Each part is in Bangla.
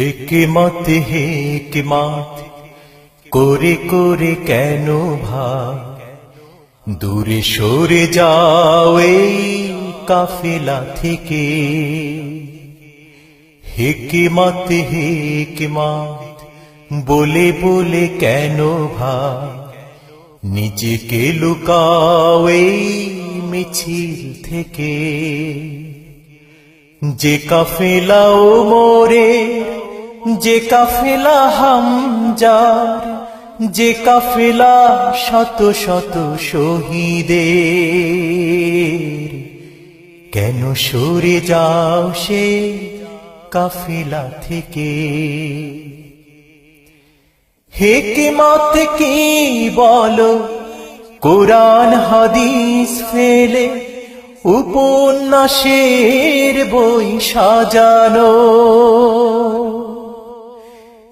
হিকমত করে করে কেন ভাই দূরে সরে যাও এই কাফেলা থেকে। হিকমত বলে বলে কেন ভাই নিজেকে লুকাও এই মিছিল থেকে। যে কাফেলা ওমরে, যে কাফেলা হামজার, যে কাফেলা শত শত শহীদের, কেন সরে যাও সে কাফেলা থেকে। হিকমত কি বলো কোরআন হাদিস ফেলে উপন্যাসের বই সাজানো।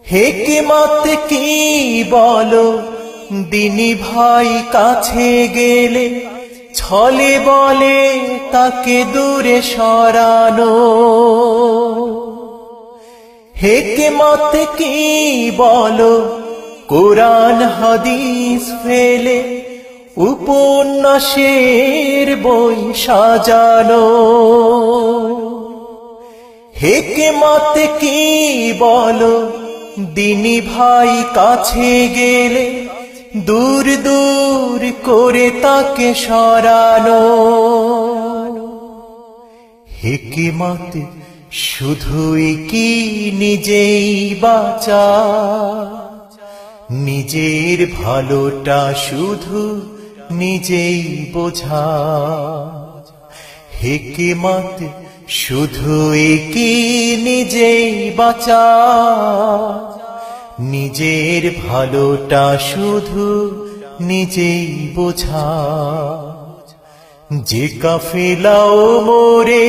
হিকমত কি বলো দিনী ভাই কাছে গেলে ছলে বলে তাকে দূরে সরানো। হিকমত কি বলো কোরআন হাদিস ফেলে উপন্যাসের বই সাজানো। হিকমত কি বলো দিনী ভাই কাছে গেলে দূর দূর করে তাকে সরানো। হিকমত শুধুই কি নিজেই বাঁচা, নিজের ভালোটা শুধু নিজেই বোঝা। হিকমত শুধুই কি নিজেই বাঁচা, নিজের ভালোটা শুধু নিজেই বোঝা। যে কাফেলা ওমরে,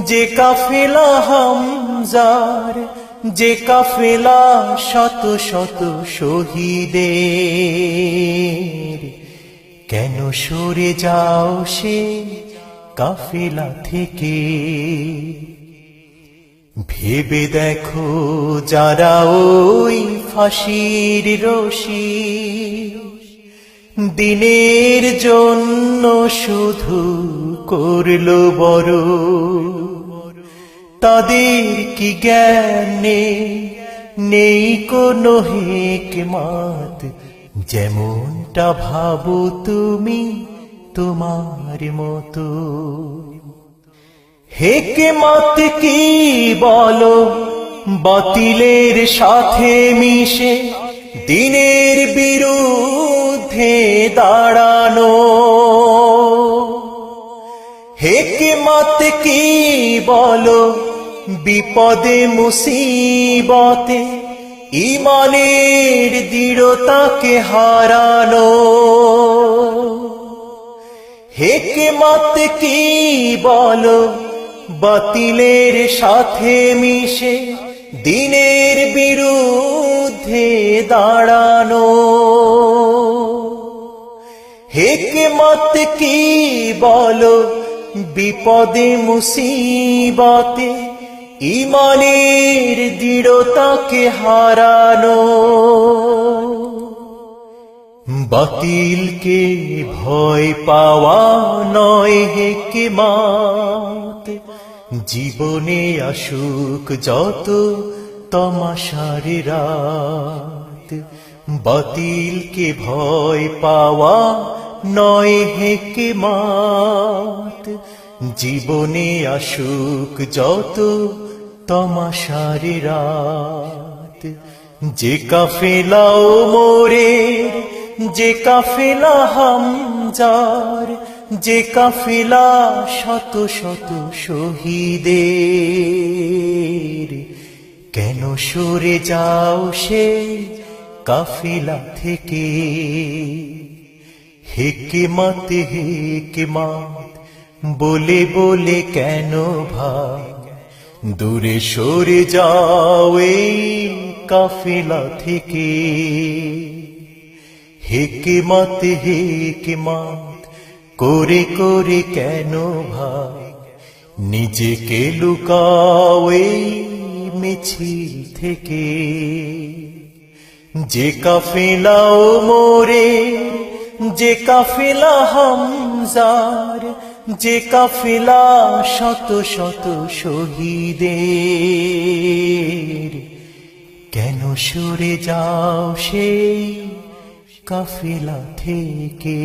যে কাফেলা হামজার, যে কাফেলা শত শত শহীদের, কেন সরে যাও সে কাফেলা থেকে। ভেবে দেখো যারা ওই ফাঁসির রশি দিনের জন্য শুধু করলো বড়, তাদের কি জ্ঞান নেই কোনো হিকমত, যেমনটা ভাবো তুমি তোমার মতো। হিকমত কি বলো বাতিলের সাথে মিশে দিনের বিরুদ্ধে দাঁড়ানো। হিকমত কি বলো বিপদে মুসিবতে ঈমানের দৃঢ়তাকে হারানো। হিকমত কি বলো বাতিলের সাথে মিশে দিনের বিরুদ্ধে দাঁড়ানো। হিকমত কি বলো বিপদে মুসিবতে ঈমানের দৃঢ়তাকে হারানো। বাতিলকে ভয় পাওয়া নয় হিকমত, জীবনে আসুক যত তমাশার রাত। বাতিলকে ভয় পাওয়া নয় হিকমত, জীবনে আসুক যত তমাশার রাত। যে কাফেলা ওমরের, যে কাফেলা হামজার, যে কাফেলা শত শত শহীদের, কেন সরে যাও সে কাফেলা থেকে। হিকমত বলে বলে কেন ভাই দূরে সরে যাও এই কাফেলা থেকে। হিকমত করে করে কেন ভাই নিজেকে লুকাও এই মিছিল থেকে, যে কাফেলা ওমরে, যে কাফেলা হামজার, যে কাফেলা শত শত শহীদের, কেন সরে যাও সেই কাফেলা থেকে?